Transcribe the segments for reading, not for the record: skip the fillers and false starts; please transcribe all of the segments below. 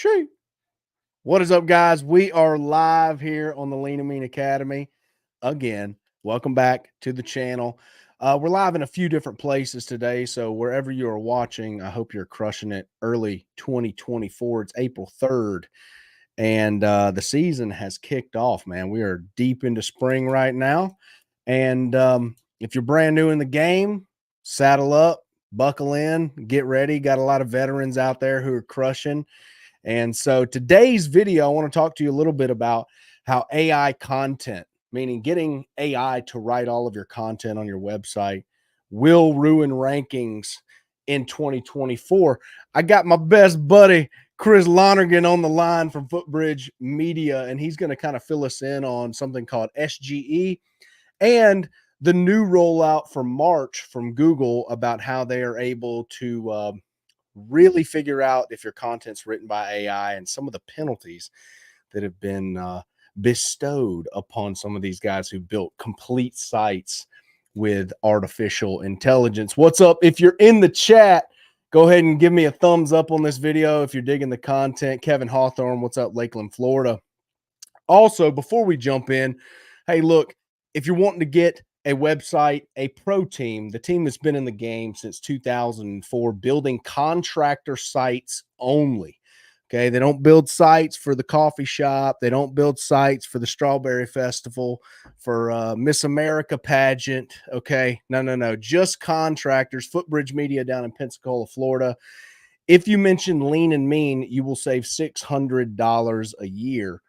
Shoot. What is up, guys? We are live here on the Lean and Mean Academy. Again, welcome back to the channel. We're live in a few different places today, so wherever you are watching, I hope you're crushing it early 2024. It's April 3rd, and the season has kicked off, man. We are deep into spring right now, and if you're brand new in the game, saddle up, buckle in, get ready. Got a lot of veterans out there who are crushing. And so today's video, I want to talk to you a little bit about how AI content, meaning getting AI to write all of your content on your website, will ruin rankings in 2024. I got my best buddy, Chris Lonergan, on the line from Footbridge Media, and he's going to kind of fill us in on something called SGE and the new rollout for March from Google about how they are able to really figure out if your content's written by AI and some of the penalties that have been bestowed upon some of these guys who built complete sites with artificial intelligence. What's up? If you're in the chat, go ahead and give me a thumbs up on this video if you're digging the content. Kevin Hawthorne, what's up, Lakeland, Florida? Also, before we jump in, hey, look, if you're wanting to get a website, a pro team, the team that's been in the game since 2004, building contractor sites only. Okay, they don't build sites for the coffee shop. They don't build sites for the Strawberry Festival, for Miss America pageant. Okay, no, just contractors. Footbridge Media down in Pensacola, Florida. If you mention Lean and Mean, you will save $600 a year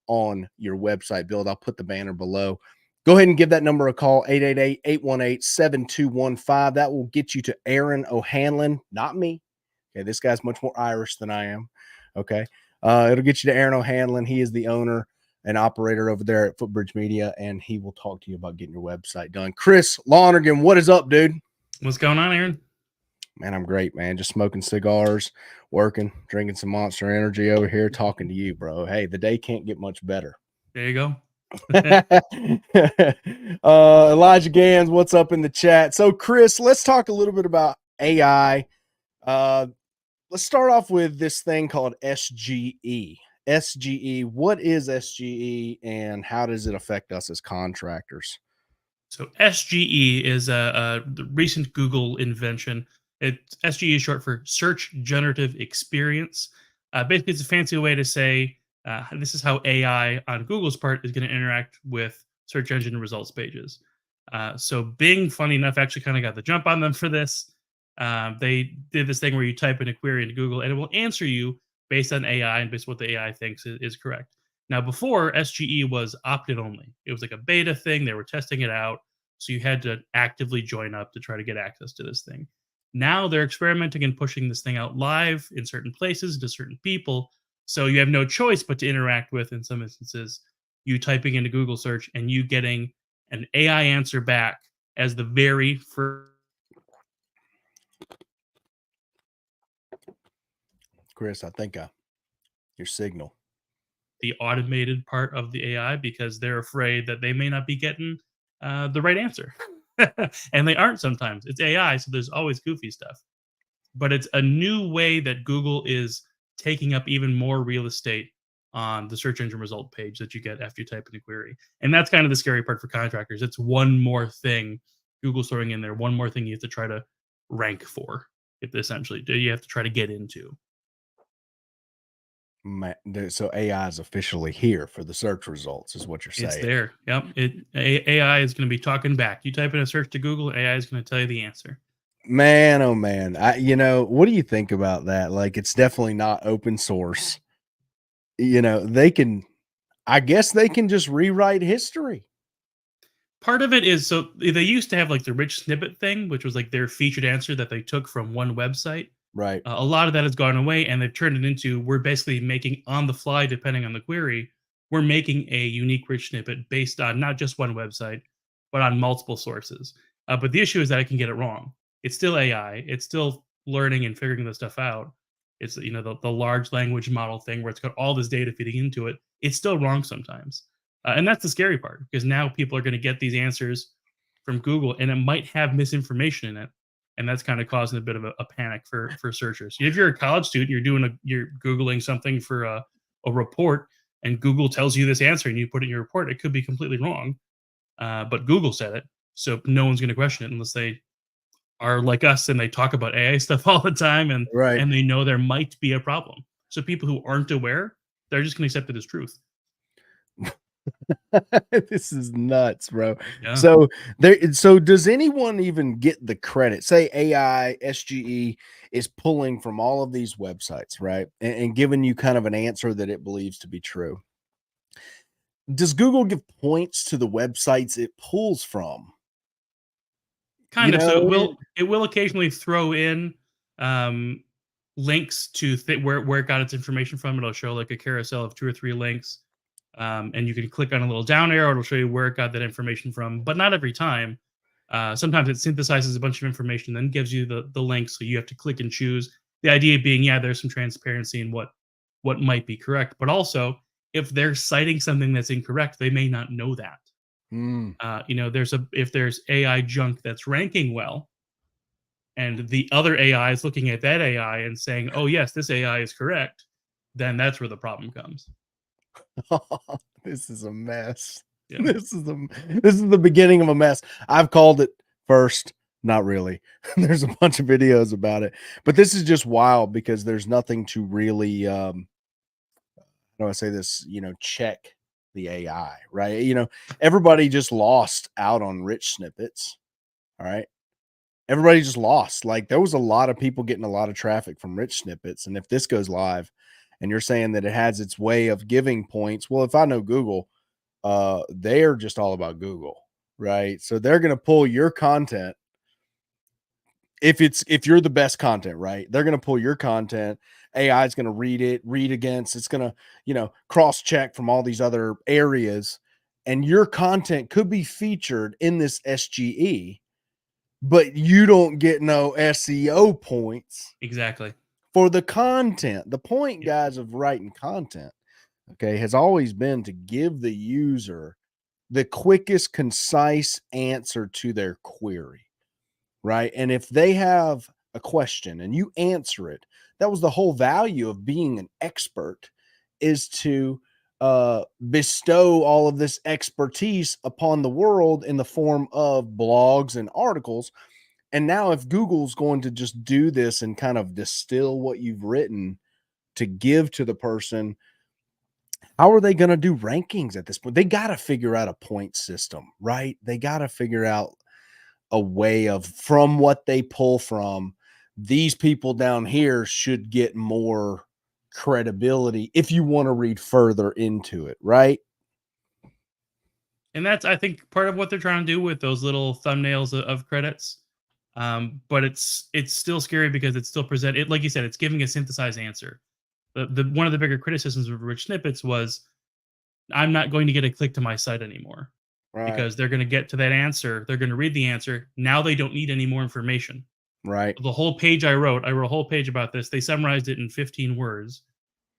on your website build. I'll put the banner below. Go ahead and give that number a call, 888-818-7215. That will get you to Aaron O'Hanlon, not me. Okay, this guy's much more Irish than I am. Okay, it'll get you to Aaron O'Hanlon. He is the owner and operator over there at Footbridge Media, and he will talk to you about getting your website done. Chris Lonergan, what is up, dude? What's going on, Aaron? Man, I'm great, man. Just smoking cigars, working, drinking some Monster Energy over here, talking to you, bro. Hey, the day can't get much better. There you go. Elijah Gans, what's up in the chat? So, Chris, let's talk a little bit about AI. Let's start off with this thing called SGE. SGE, what is SGE and how does it affect us as contractors? So SGE is a recent Google invention. SGE is short for Search Generative Experience. Basically, it's a fancy way to say this is how AI on Google's part is going to interact with search engine results pages. So Bing, funny enough, actually kind of got the jump on them for this. They did this thing where you type in a query into Google and it will answer you based on AI and based on what the AI thinks is correct. Now, before, SGE was opt-in only. It was like a beta thing. They were testing it out. So you had to actively join up to try to get access to this thing. Now they're experimenting and pushing this thing out live in certain places to certain people. So you have no choice but to interact with, in some instances, you typing into Google search and you getting an AI answer back as the very first. Chris, I think your signal. The automated part of the AI because they're afraid that they may not be getting the right answer. And they aren't sometimes. It's AI, so there's always goofy stuff. But it's a new way that Google is taking up even more real estate on the search engine result page that you get after you type in a query. And that's kind of the scary part for contractors. It's one more thing Google's throwing in there, one more thing you have to try to rank for, if essentially you have to try to get into. So AI is officially here for the search results, is what you're saying. It's there. Yep. AI is going to be talking back. You type in a search to Google, AI is going to tell you the answer. Man, oh man. What do you think about that? Like, it's definitely not open source. I guess they can just rewrite history. Part of it is, so they used to have like the rich snippet thing, which was like their featured answer that they took from one website. Right. A lot of that has gone away, and they've turned it into, we're basically making on the fly, depending on the query, we're making a unique rich snippet based on not just one website, but on multiple sources. But the issue is that it can get it wrong. It's still AI. It's still learning and figuring this stuff out. It's the large language model thing where it's got all this data feeding into it. It's still wrong sometimes, and that's the scary part because now people are going to get these answers from Google, and it might have misinformation in it. and that's kind of causing a bit of a panic for searchers. If you're a college student, you're googling something for a report, and Google tells you this answer, and you put it in your report, it could be completely wrong, but Google said it, so no one's going to question it unless they are like us and they talk about AI stuff all the time, Right. and they know there might be a problem. So people who aren't aware, they're just going to accept it as truth. This is nuts, bro. Yeah. So does anyone even get the credit? Say AI, SGE is pulling from all of these websites, right? And giving you kind of an answer that it believes to be true. Does Google give points to the websites it pulls from? You Kind of. So know, it will occasionally throw in um, links to where it got its information from. It'll show like a carousel of 2 or 3 links, and you can click on a little down arrow. It'll show you where it got that information from, but not every time. Sometimes it synthesizes a bunch of information, then gives you the link, so you have to click and choose. The idea being, yeah, there's some transparency in what might be correct, but also if they're citing something that's incorrect, they may not know that. mm. If there's AI junk that's ranking well, and the other AI is looking at that AI and saying, "Oh yes, this AI is correct," then that's where the problem comes. This is a mess. Yeah. This is the beginning of a mess. I've called it first. Not really. There's a bunch of videos about it, but this is just wild because there's nothing to really how do I say this, check the AI, right? Everybody just lost out on rich snippets. All right. Everybody just lost. Like there was a lot of people getting a lot of traffic from rich snippets. And if this goes live and you're saying that it has its way of giving points, well, if I know Google, they're just all about Google, right? So they're going to pull your content if you're the best content, right? They're going to pull your content. AI is going to read against. It's going to, cross check from all these other areas, and your content could be featured in this SGE, but you don't get no SEO points Exactly. for the content. The point, Yeah. guys, of writing content, okay, has always been to give the user the quickest, concise answer to their query, right? And if they have a question and you answer it, that was the whole value of being an expert, is to bestow all of this expertise upon the world in the form of blogs and articles. And now, if Google's going to just do this and kind of distill what you've written to give to the person, how are they going to do rankings at this point? They got to figure out a point system, right? They got to figure out a way of, from what they pull from, these people down here should get more credibility if you want to read further into it, right? And that's, I think, part of what they're trying to do with those little thumbnails of credits. But it's still scary because it's still it, like you said, it's giving a synthesized answer. The one of the bigger criticisms of rich snippets was, I'm not going to get a click to my site anymore, Right. because they're going to get to that answer. They're going to read the answer. Now they don't need any more information. Right. The whole page I wrote a whole page about this. They summarized it in 15 words.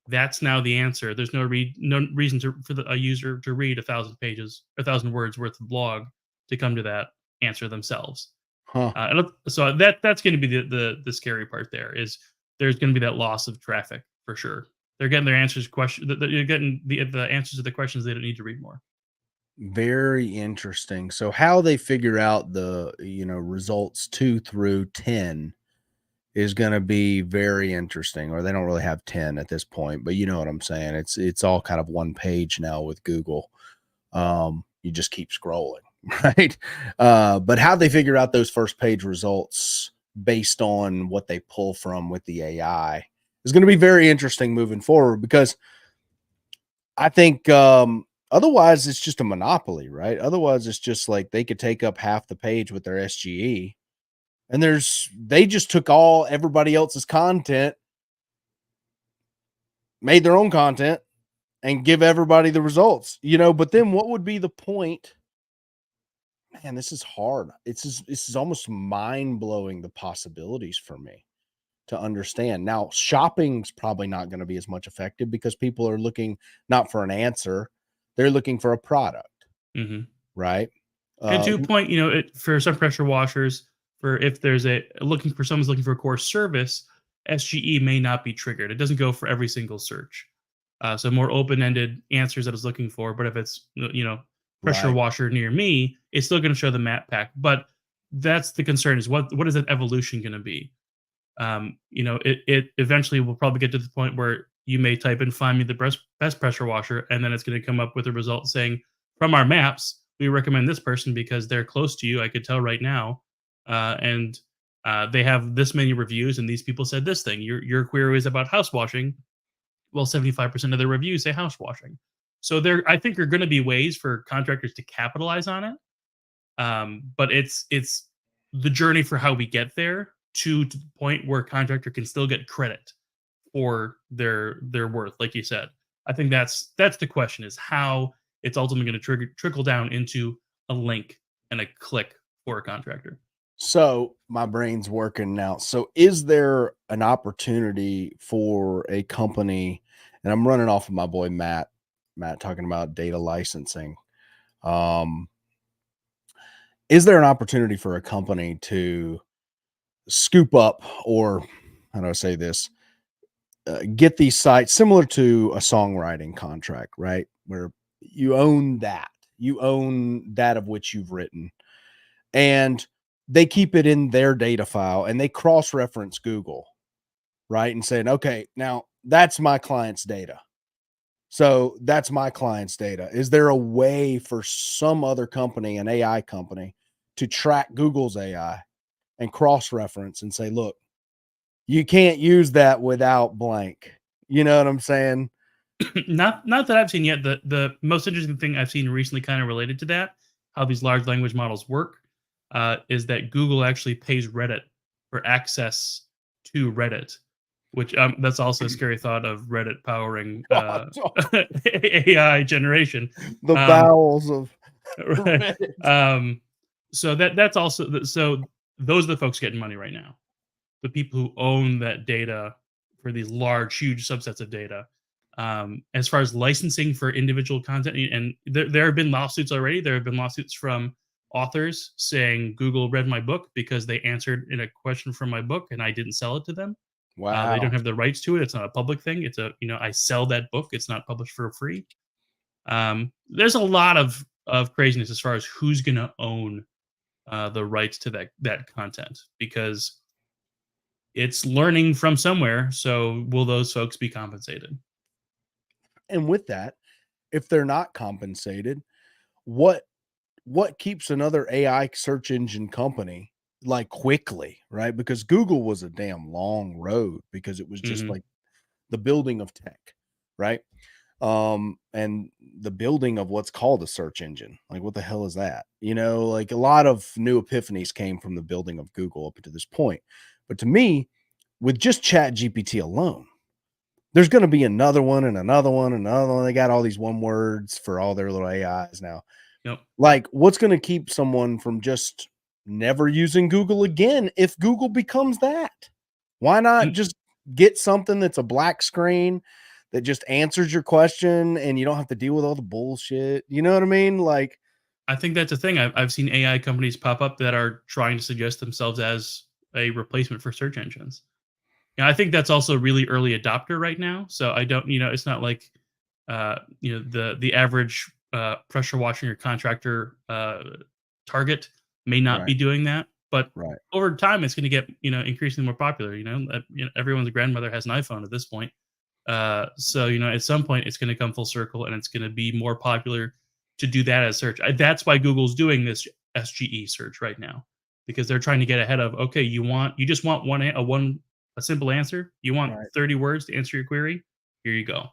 That's now the answer. There's no reason for a user to read 1,000 words worth of blog to come to that answer themselves. Huh. So that's going to be the scary part. There's going to be that loss of traffic for sure. They're getting their answers You're getting the answers to the questions they don't need to read more. Very interesting. So how they figure out the, results 2 through 10 is going to be very interesting. Or they don't really have 10 at this point, but you know what I'm saying? It's all kind of one page now with Google. You just keep scrolling, right? But how they figure out those first page results based on what they pull from with the AI is going to be very interesting moving forward, because I think otherwise it's just a monopoly, right? Otherwise it's just like they could take up half the page with their SGE, and they just took all everybody else's content, made their own content, and give everybody the results, but then what would be the point? Man, this is hard. This is almost mind-blowing, the possibilities for me to understand. Now, shopping's probably not going to be as much effective because people are looking not for an answer, they're looking for a product, Mm-hmm. right? And to a point, for some pressure washers, for if there's a looking for someone's looking for a core service, SGE may not be triggered. It doesn't go for every single search. So more open-ended answers that it's looking for. But if it's pressure Right. washer near me, it's still going to show the map pack. But that's the concern: is what is that evolution going to be? It eventually will probably get to the point where you may type in "find me the best pressure washer," and then it's going to come up with a result saying, "From our maps, we recommend this person because they're close to you. I could tell right now, and they have this many reviews, and these people said this thing. Your query is about house washing. Well, 75% of the reviews say house washing. So I think, there are going to be ways for contractors to capitalize on it, but it's the journey for how we get there to the point where contractor can still get credit for their worth, like you said. I think that's the question: is how it's ultimately going to trickle down into a link and a click for a contractor. So my brain's working now. So is there an opportunity for a company, and I'm running off of my boy Matt talking about data licensing. Um, is there an opportunity for a company to scoop up, or how do I say this? Get these sites similar to a songwriting contract, right? Where you own that of which you've written, and they keep it in their data file and they cross reference Google, right? And saying, okay, now that's my client's data. So that's my client's data. Is there a way for some other company, an AI company, to track Google's AI and cross reference and say, look, you can't use that without blank? You know what I'm saying? Not that I've seen yet. The most interesting thing I've seen recently, kind of related to that, how these large language models work, is that Google actually pays Reddit for access to Reddit, which that's also a scary thought of Reddit powering AI generation. The Um, bowels of right. Reddit. So that's also so those are the folks getting money right now, the people who own that data for these large, huge subsets of data. As far as licensing for individual content, and there have been lawsuits already. There have been lawsuits from authors saying Google read my book because they answered in a question from my book and I didn't sell it to them. They don't Wow. have the rights to it. It's not a public thing. It's I sell that book. It's not published for free. There's a lot of craziness as far as who's going to own the rights to that content, because it's learning from somewhere. So will those folks be compensated? And with that, if they're not compensated, what what keeps another AI search engine company like quickly, right? Because Google was a damn long road because it was just Hmm. like the building of tech, right? And the building of what's called a search engine. Like, what the hell is that? Like a lot of new epiphanies came from the building of Google up to this point. But to me, with just Chat GPT alone, there's going to be another one and another one and another one. They got all these one words for all their little AIs now. Yep. Like, what's going to keep someone from just never using Google again if Google becomes that? Why not And just get something that's a black screen that just answers your question and you don't have to deal with all the bullshit? You know what I mean? Like, I think that's a thing. I've seen AI companies pop up that are trying to suggest themselves as a replacement for search engines. And I think that's also really early adopter right now. So I don't, it's not like, the average pressure washing or contractor target may not right, be doing that, but right. over time it's going to get increasingly more popular. Everyone's grandmother has an iPhone at this point. So at some point it's going to come full circle and it's going to be more popular to do that as search. That's why Google's doing this SGE search right now, because they're trying to get ahead of, okay, you just want a simple answer. You want Right. 30 words to answer your query. Here you go.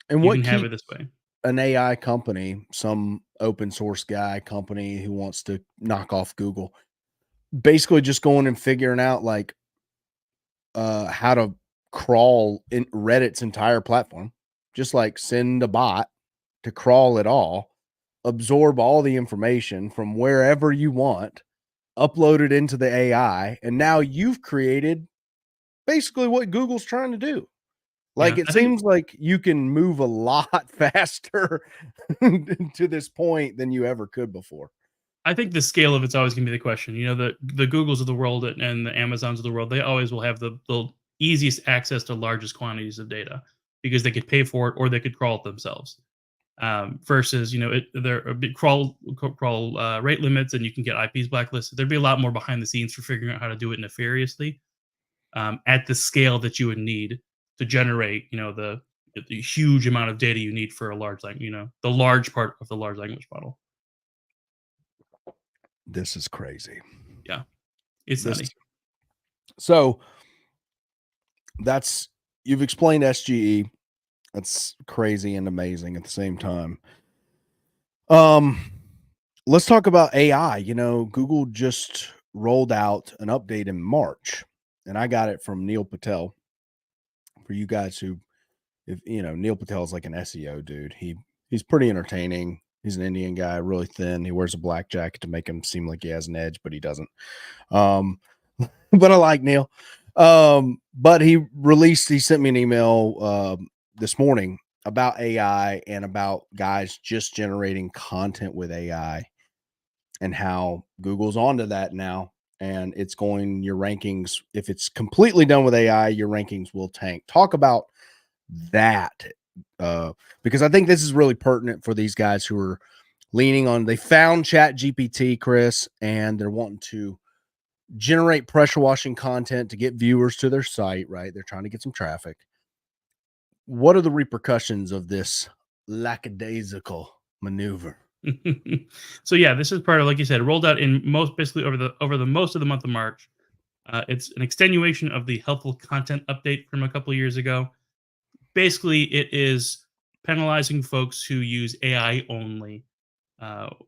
And You what can have it keeps this way. an AI company, some open source guy company who wants to knock off Google, basically just going and figuring out like how to crawl in Reddit's entire platform, just like send a bot to crawl it all, absorb all the information from wherever you want, upload it into the AI, and now you've created basically what Google's trying to do. Like, Yeah, it I think seems like you can move a lot faster to this point than you ever could before. I think the scale of it's always going to be the question. You know, the Googles of the world and the Amazons of the world, they always will have the easiest access to largest quantities of data because they could pay for it or they could crawl it themselves. Versus, you know, there are big crawl rate limits, and you can get IPs blacklisted. There'd be a lot more behind the scenes for figuring out how to do it nefariously at the scale that you would need to generate, you know, the huge amount of data you need for a large language, you know, the large part of the large language model. This is crazy. Yeah, it's This nutty. so that's you've explained SGE. That's crazy and amazing at the same time. Um, let's talk about AI. You know, Google just rolled out an update in March, and I got it from Neil Patel. For you guys who, if you know, Neil Patel is like an SEO dude. He's pretty entertaining. He's an Indian guy, really thin. He wears a black jacket to make him seem like he has an edge, but he doesn't. Um, but I like Neil. But he sent me an email this morning about AI and about guys just generating content with AI and how Google's onto that now. And it's going, your rankings, if it's completely done with AI, your rankings will tank. Talk about that. Because I think this is really pertinent for these guys who are leaning on, they found Chat GPT, Chris, and they're wanting to generate pressure washing content to get viewers to their site, right? They're trying to get some traffic. What are the repercussions of this lackadaisical maneuver? So yeah, this is part of, like you said, rolled out in most basically over the most of the month of March. It's an extenuation of the helpful content update from a couple of years ago. Basically, it is penalizing folks who use AI only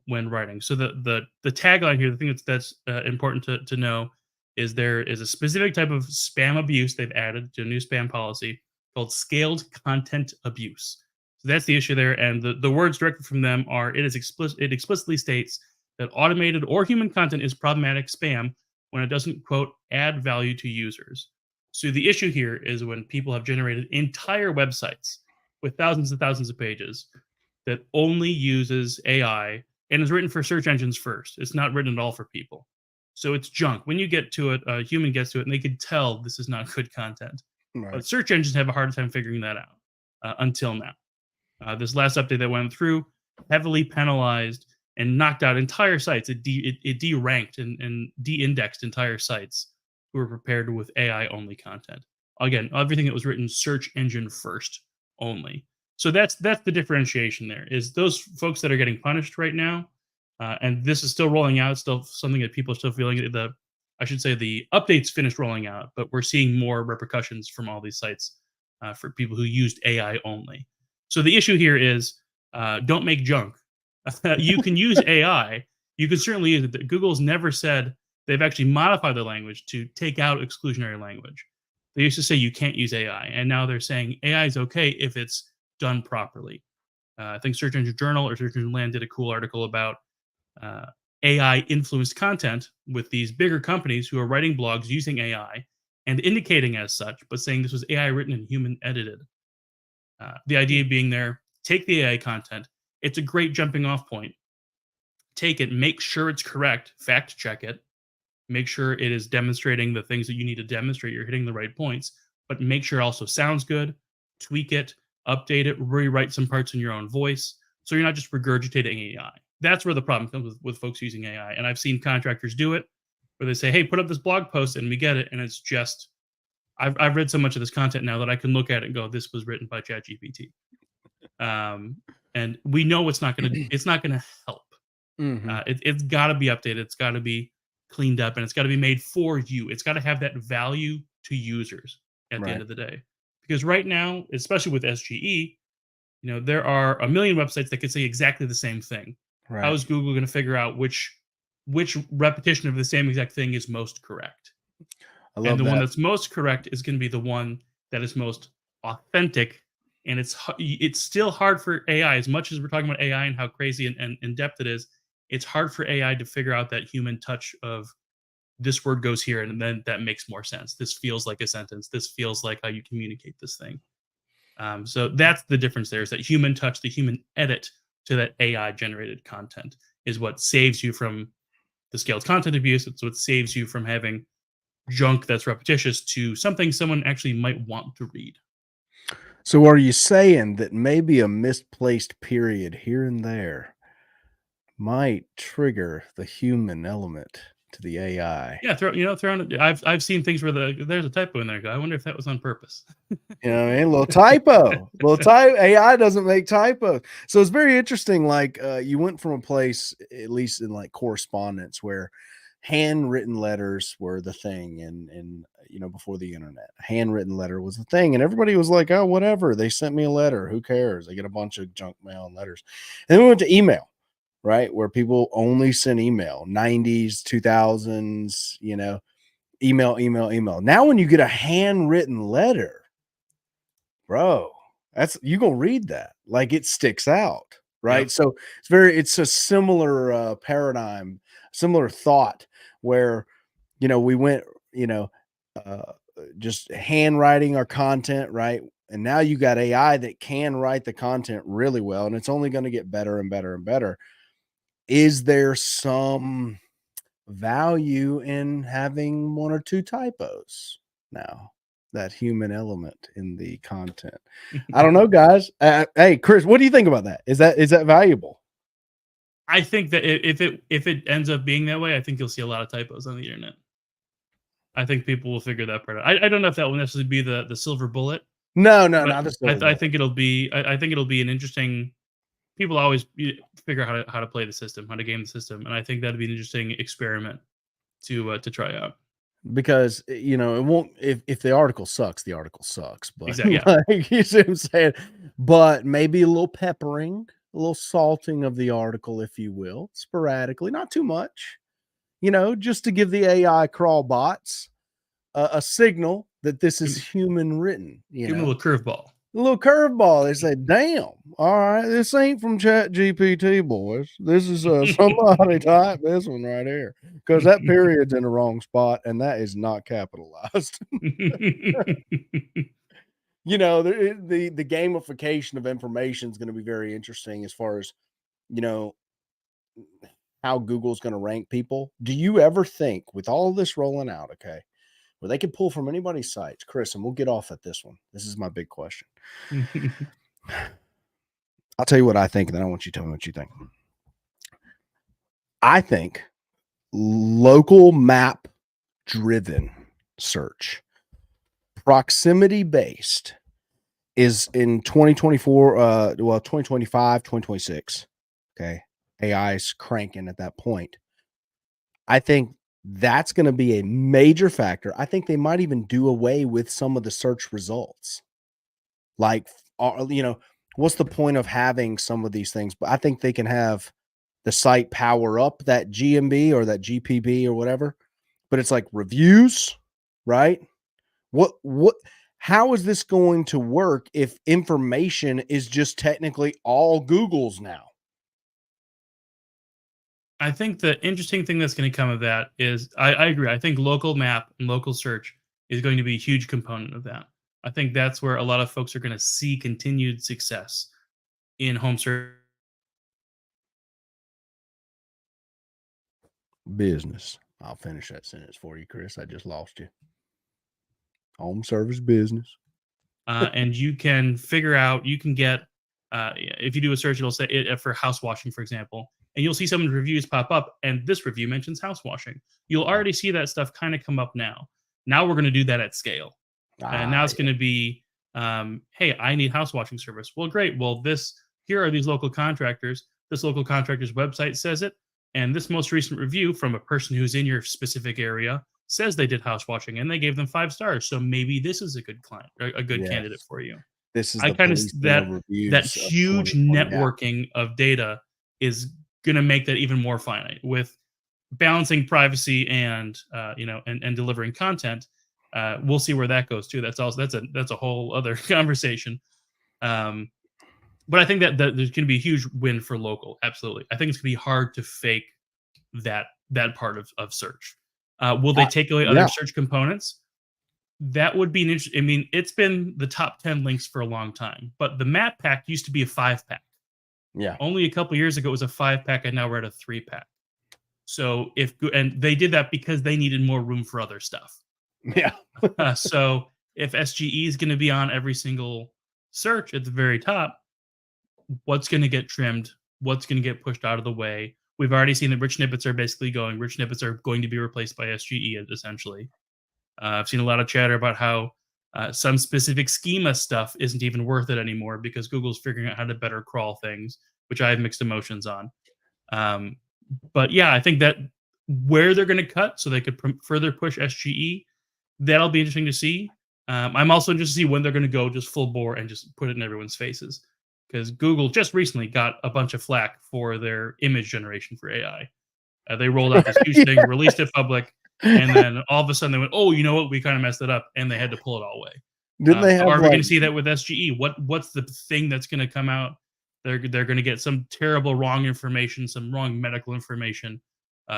when writing. So the tagline here, the thing that's important to know, is there is a specific type of spam abuse they've added to a new spam policy called scaled content abuse. So that's the issue there, and the words directed from them are it explicitly states that automated or human content is problematic spam when it doesn't quote add value to users. So the issue here is when people have generated entire websites with thousands and thousands of pages that only uses AI and is written for search engines first. It's not written at all for people. So it's junk. When you get to it, a human gets to it and they can tell this is not good content. Right. But search engines have a hard time figuring that out until now. This last update that went through heavily penalized and knocked out entire sites. It deranked and de-indexed entire sites who were prepared with AI only content. Again, everything that was written search engine first only. So that's the differentiation there. Is those folks that are getting punished right now, and this is still rolling out. Still something that people are still feeling. I should say the updates finished rolling out, but we're seeing more repercussions from all these sites for people who used AI only. So the issue here is don't make junk. You can use AI. You can certainly use it. Google's never said they've actually modified their language to take out exclusionary language. They used to say you can't use AI, and now they're saying AI is okay if it's done properly. I think Search Engine Journal or Search Engine Land did a cool article about uh, AI influenced content with these bigger companies who are writing blogs using AI and indicating as such, but saying this was AI written and human edited. The idea being there, take the AI content. It's a great jumping off point. Take it, make sure it's correct, fact check it, make sure it is demonstrating the things that you need to demonstrate. You're hitting the right points, but make sure it also sounds good, tweak it, update it, rewrite some parts in your own voice. So you're not just regurgitating AI. That's where the problem comes with folks using AI. And I've seen contractors do it where they say, hey, put up this blog post and we get it. And it's just, I've read so much of this content now that I can look at it and go, this was written by ChatGPT. And we know it's not gonna help. Mm-hmm. It's got to be updated. It's got to be cleaned up, and it's got to be made for you. It's got to have that value to users at the end Right. of the day. Because right now, especially with SGE, you know, there are a million websites that could say exactly the same thing. How Right. is Google going to figure out which repetition of the same exact thing is most correct? I And love the one that. that's most correct is going to be the one that is most authentic. And it's still hard for AI, as much as we're talking about AI and how crazy and in depth it is. It's hard for AI to figure out that human touch of this word goes here, and then that makes more sense. This feels like a sentence. This feels like how you communicate this thing. So that's the difference there, is that human touch, the human edit to that AI generated content. is what saves you from the scaled content abuse. It's what saves you from having junk that's repetitious to something someone actually might want to read. So are you saying that maybe a misplaced period here and there might trigger the human element to the AI? Yeah, I've seen things where there's a typo in there. I wonder if that was on purpose. You know what I mean? Little typo. Little type AI doesn't make typos. So it's very interesting. Like you went from a place, at least in like correspondence, where handwritten letters were the thing and before the internet. A handwritten letter was the thing. And everybody was like, oh, whatever. They sent me a letter. Who cares? They get a bunch of junk mail and letters. And then we went to email, right? Where people only sent email, 90s, 2000s, email. Now when you get a handwritten letter, bro, that's you gonna read that like it sticks out, right? Yep. So it's a similar paradigm, similar thought where we went, uh, just handwriting our content, right? And now you got AI that can write the content really well, and it's only going to get better and better and better. Is there some value in having one or two typos now? That human element in the content. I don't know, guys. Hey, Chris, what do you think about that? Is that valuable? I think that if it ends up being that way, I think you'll see a lot of typos on the internet. I think people will figure that part out. I don't know if that will necessarily be the silver bullet, No, but not the I, silver I bullet. think it'll be I think it'll be an interesting. People always figure out how to play the system, how to game the system, and I think that'd be an interesting experiment to try out. Because it won't, if the article sucks, the article sucks. But Exactly. Yeah. like you see what I'm saying? But maybe a little peppering, a little salting of the article, if you will, sporadically, not too much, just to give the AI crawl bots a signal that this is human written, Give them a little curveball. a little curveball. They say, "Damn, all right, this ain't from Chat GPT, boys. This is somebody type this one right here because that period's in the wrong spot and that is not capitalized." The gamification of information is going to be very interesting as far as you know how Google's going to rank people. Do you ever think, with all of this rolling out, okay, where they can pull from anybody's sites, Chris, and we'll get off at this one. This is my big question. I'll tell you what I think, and then I want you to tell me what you think. I think local map driven search, proximity based, is in 2024, 2025, 2026. Okay. AI is cranking at that point. I think that's going to be a major factor. I think they might even do away with some of the search results. Like, what's the point of having some of these things? But I think they can have the site power up that GMB or that GPB or whatever. But it's like reviews, right? How is this going to work if information is just technically all Google's now? I think the interesting thing that's going to come of that is I agree. I think local map and local search is going to be a huge component of that. I think that's where a lot of folks are going to see continued success in home search. Business. I'll finish that sentence for you, Chris. I just lost you. Home service business. And you can figure out, you can get, if you do a search, it'll say it for house washing, for example, and you'll see some reviews pop up, and this review mentions house washing. You'll already see that stuff kind of come up now. Now we're going to do that at scale. And now it's going to be, hey, I need house washing service. Well, great. Well, here are these local contractors. This local contractor's website says it. And this most recent review from a person who's in your specific area says they did house washing and they gave them 5 stars. So maybe this is a good client, a good candidate for you. This is I the kind of policing that of reviews that of huge 2020 now. networking of data is going to make that even more finite with balancing privacy and and delivering content. We'll see where that goes too. That's a whole other conversation. But I think that there's going to be a huge win for local. Absolutely, I think it's going to be hard to fake that part of search. Will they take away other search components? That would be an interesting. I mean, it's been the top 10 links for a long time, but the map pack used to be a 5 pack. Yeah. Only a couple years ago, it was a 5-pack, and now we're at a 3-pack. So and they did that because they needed more room for other stuff. Yeah. So if SGE is going to be on every single search at the very top, what's going to get trimmed? What's going to get pushed out of the way? We've already seen that rich snippets are basically going. Rich snippets are going to be replaced by SGE essentially. I've seen a lot of chatter about how some specific schema stuff isn't even worth it anymore because Google's figuring out how to better crawl things, which I have mixed emotions on. Um, but yeah, I think that where they're going to cut so they could further push SGE, that'll be interesting to see. I'm also interested to see when they're going to go just full bore and just put it in everyone's faces. Because Google just recently got a bunch of flack for their image generation for AI. They rolled out this huge thing, released it public, and then all of a sudden they went, "Oh, you know what? We kind of messed it up," and they had to pull it all away. Didn't they So have are we going like, to see that with SGE? What's the thing that's going to come out? They're going to get some terrible wrong information, some wrong medical information.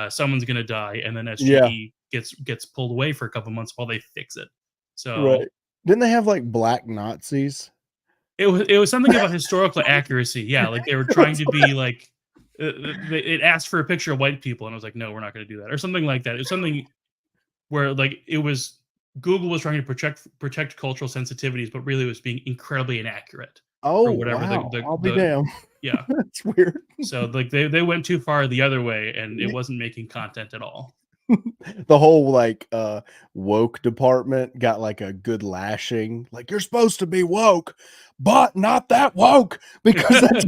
Someone's going to die, and then yeah, SGE gets pulled away for a couple months while they fix it. So right. Didn't they have like black Nazis? it was something about historical accuracy. Yeah, like they were trying to be like it asked for a picture of white people, and I was like, no, we're not going to do that, or something like that. It was something where like it was Google was trying to protect cultural sensitivities, but really was being incredibly inaccurate Oh for whatever wow, I'll be the damned. yeah. That's weird. So like they went too far the other way, and it wasn't making content at all. The whole like woke department got like a good lashing. Like, you're supposed to be woke, but not that woke because that's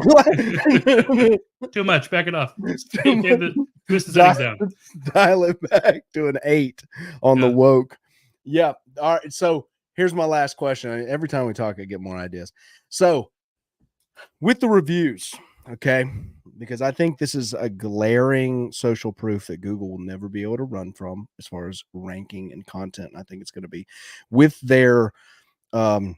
Too much. Back it off. too much. Twist the settings dial, down. dial it back to an 8 on the Yeah. woke. Yeah. All right. So here's my last question. Every time we talk, I get more ideas. So with the reviews, okay, because I think this is a glaring social proof that Google will never be able to run from as far as ranking and content. I think it's going to be with their um,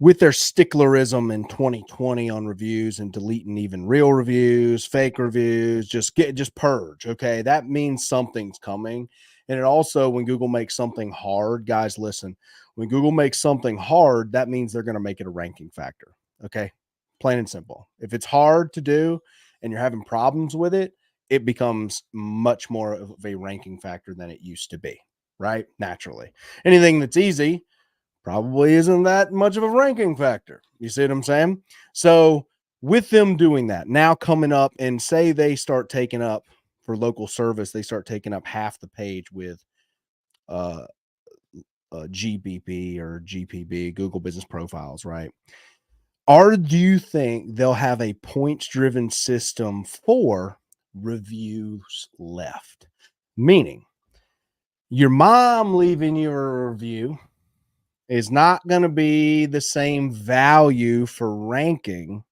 sticklerism in 2020 on reviews and deleting even real reviews, fake reviews, just purge. Okay. That means something's coming. And it also, when Google makes something hard, guys, listen, when Google makes something hard, that means they're going to make it a ranking factor. Okay. Plain and simple. If it's hard to do and you're having problems with it, it becomes much more of a ranking factor than it used to be, right? Naturally. Anything that's easy probably isn't that much of a ranking factor. You see what I'm saying? So with them doing that, now coming up and say they start taking up for local service, they start taking up half the page with uh, GBP or GPB, Google Business Profiles, right? Do you think they'll have a points driven system for reviews left? Meaning, your mom leaving you a review is not going to be the same value for ranking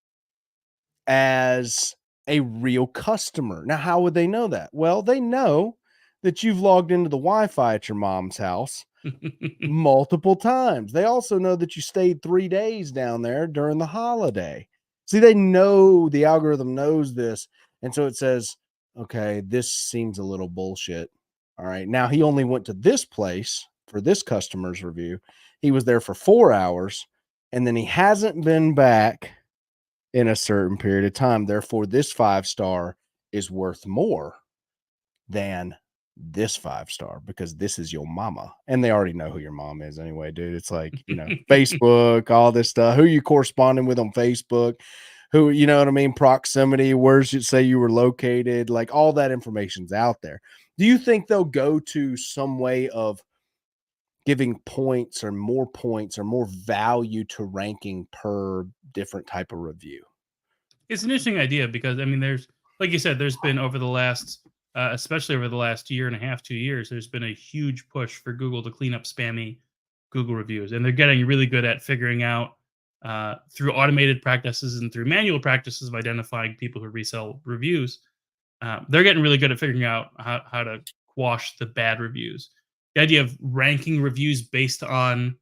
as a real customer. Now, how would they know that? Well, they know that you've logged into the Wi-Fi at your mom's house multiple times. They also know that you stayed 3 days down there during the holiday. See, they know, the algorithm knows this. And so it says, okay, this seems a little bullshit. All right. Now he only went to this place for this customer's review. He was there for 4 hours and then he hasn't been back in a certain period of time. Therefore, this 5-star is worth more than this 5-star because this is your mama. And they already know who your mom is anyway, dude. It's like, Facebook, all this stuff, who you corresponding with on Facebook, who, you know what I mean? Proximity, where should say you were located, like all that information's out there. Do you think they'll go to some way of giving points or more value to ranking per different type of review? It's an interesting idea because I mean, there's like you said, there's been over the last, especially over the last year and a half, 2 years, there's been a huge push for Google to clean up spammy Google reviews, and they're getting really good at figuring out through automated practices and through manual practices of identifying people who resell reviews. They're getting really good at figuring out how to quash the bad reviews. The idea of ranking reviews based on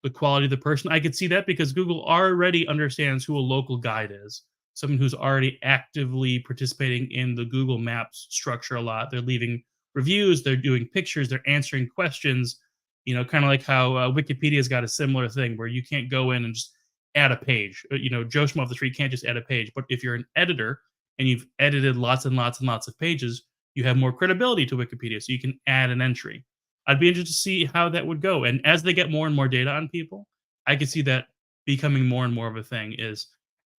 the quality of the person. I could see that because Google already understands who a local guide is, someone who's already actively participating in the Google Maps structure a lot. They're leaving reviews, they're doing pictures, they're answering questions. Kind of like how Wikipedia's got a similar thing where you can't go in and just add a page. Joe Schmo off the street can't just add a page. But if you're an editor and you've edited lots and lots and lots of pages, you have more credibility to Wikipedia, so you can add an entry. I'd be interested to see how that would go. And as they get more and more data on people, I could see that becoming more and more of a thing. Is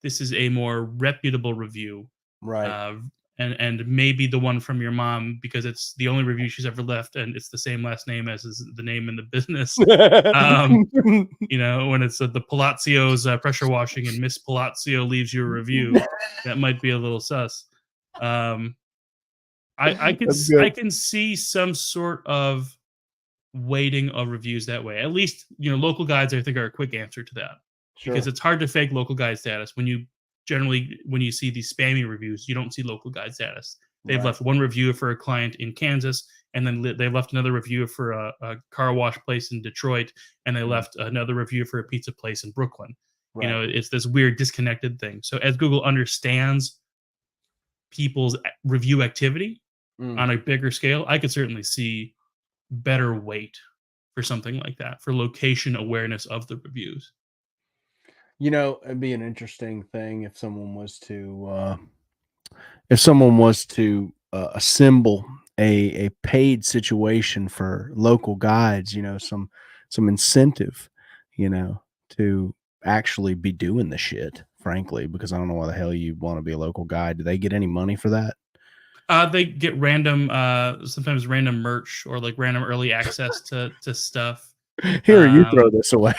this is a more reputable review, Right. uh, and maybe the one from your mom because it's the only review she's ever left, and it's the same last name as is the name in the business. Um, when it's the Palazzio's pressure washing and Miss Palazzo leaves you a review, that might be a little sus. Um, That's I good. can see some sort of weighting of reviews that way. At least, local guides I think are a quick answer to that because Sure. it's hard to fake local guide status when you see these spammy reviews, you don't see local guide status. They've Right. left one review for a client in Kansas, and then they left another review for a car wash place in Detroit, and they Mm. left another review for a pizza place in Brooklyn. Right. It's this weird disconnected thing. So as Google understands people's review activity Mm. on a bigger scale, I could certainly see better weight for something like that for location awareness of the reviews. It'd be an interesting thing if someone was to assemble a paid situation for local guides, some incentive, to actually be doing the shit, frankly, because I don't know why the hell you want to be a local guide. Do they get any money for that? They get random, sometimes random merch or like random early access to stuff. Here, you throw Um, this away.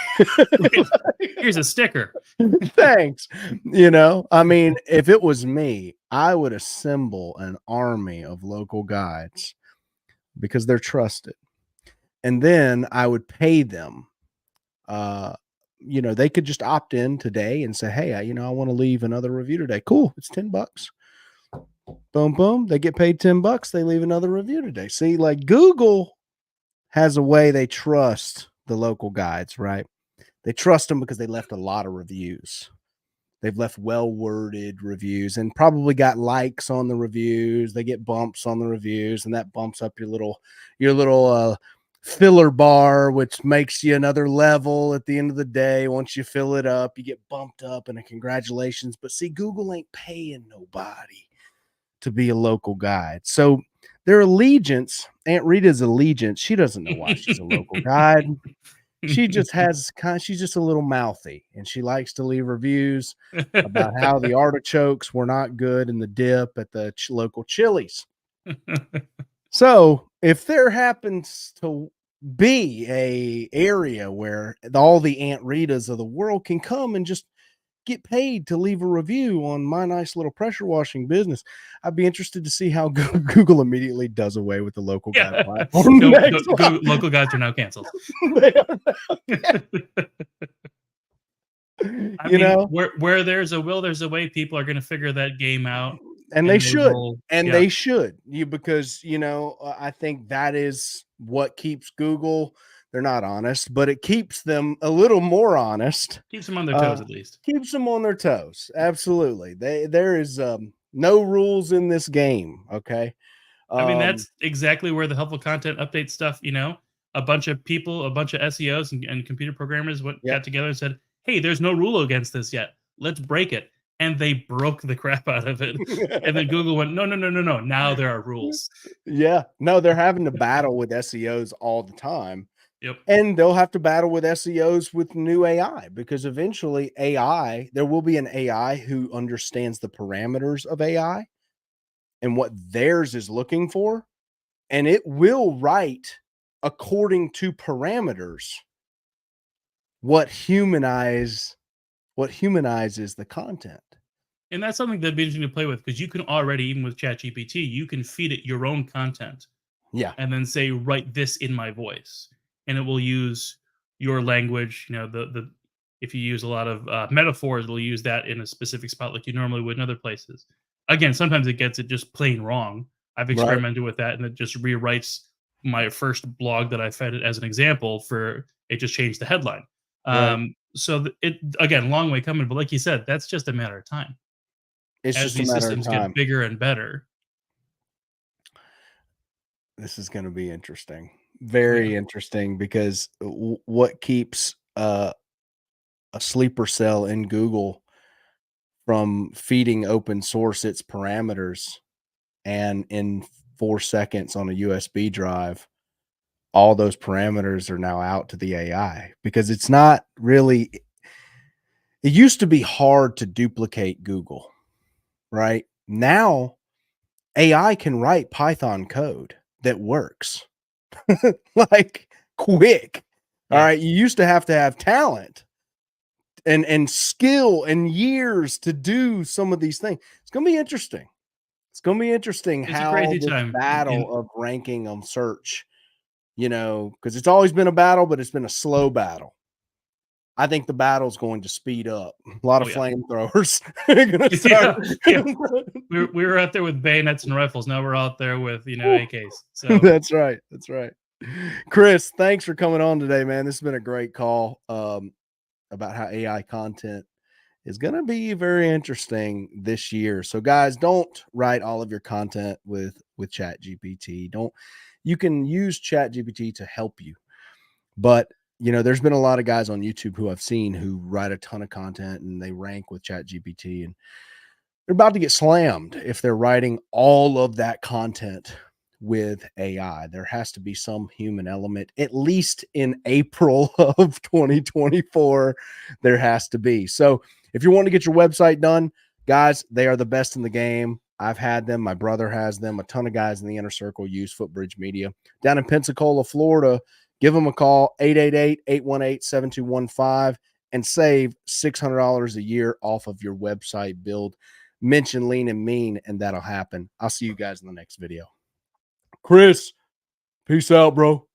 here's a sticker. Thanks. I mean, if it was me, I would assemble an army of local guides because they're trusted. And then I would pay them. Uh, they could just opt in today and say, "Hey, I want to leave another review today." Cool. It's $10. Boom, boom. They get paid $10. They leave another review today. See, like Google has a way they trust the local guides, right? They trust them because they left a lot of reviews. They've left well worded reviews and probably got likes on the reviews. They get bumps on the reviews, and that bumps up your little filler bar, which makes you another level at the end of the day. Once you fill it up, you get bumped up and a congratulations. But see, Google ain't paying nobody to be a local guide. So their allegiance, Aunt Rita's allegiance, she doesn't know why she's a local guide. She's just a little mouthy, and she likes to leave reviews about how the artichokes were not good in the dip at the local Chili's. So if there happens to be a area where all the Aunt Ritas of the world can come and just get paid to leave a review on my nice little pressure washing business, I'd be interested to see how Google immediately does away with the local guide Yeah. platform next month. Local guides are now canceled. They are I you mean, know, where there's a will, there's a way. People are going to figure that game out, and they and they should, will. and Yeah, they should, because I think that is what keeps Google. They're not honest, but it keeps them a little more honest. keeps them on their Uh, toes at least. Keeps them on their toes. Absolutely, there is no rules in this game. Okay. I mean, Um, that's exactly where the helpful content update stuff. A bunch of people, a bunch of SEOs and computer programmers yep. got together and said, "Hey, there's no rule against this yet. Let's break it." And they broke the crap out of it. And then Google went, "No, no, no, no, no. Now there are rules." Yeah, no, they're having to battle with SEOs all the time. Yep. And they'll have to battle with SEOs with new AI, because eventually there will be an AI who understands the parameters of AI and what theirs is looking for. And it will write according to parameters what humanizes the content. And that's something that'd be interesting to play with because you can already, even with ChatGPT, you can feed it your own content Yeah. and then say, "Write this in my voice," and it will use your language. The if you use a lot of metaphors, it'll use that in a specific spot like you normally would in other places. Again, sometimes it gets it just plain wrong. I've Right. experimented with that, and it just rewrites my first blog that I fed it as an example for it. Just changed the headline. Right. So it again, long way coming, but like you said, that's just a matter of time It's as just a these matter of systems get time. bigger and better. This is going to be interesting. Oh yeah. Very interesting, because what keeps a sleeper cell in Google from feeding open source its parameters, and in 4 seconds on a USB drive, all those parameters are now out to the AI, because it's not really, it used to be hard to duplicate Google, right? Now AI can write Python code that works like quick. All Yeah. right. You used to have talent and skill and years to do some of these things. It's gonna be interesting. It's gonna be interesting It's a how crazy this time battle of ranking on search, because it's always been a battle, but it's been a slow battle. I think the battle's going to speed up. A lot oh of yeah. flamethrowers are gonna start. Yeah. Yeah. We were out there with bayonets and rifles. Now we're out there with, Woo. AKs. So That's right. That's right. Chris, thanks for coming on today, man. This has been a great call about how AI content is going to be very interesting this year. So guys, don't write all of your content with Chat GPT. Don't, you can use Chat GPT to help you, but there's been a lot of guys on YouTube who I've seen who write a ton of content and they rank with Chat GPT, and they're about to get slammed if they're writing all of that content with AI. There has to be some human element, at least in April of 2024. There has to be. So if you want to get your website done, guys, they are the best in the game. I've had them. My brother has them. A ton of guys in the inner circle use Footbridge Media. Down in Pensacola, Florida, give them a call, 888-818-7215, and save $600 a year off of your website build. Mention Lean and Mean, and that'll happen. I'll see you guys in the next video. Chris, peace out, bro.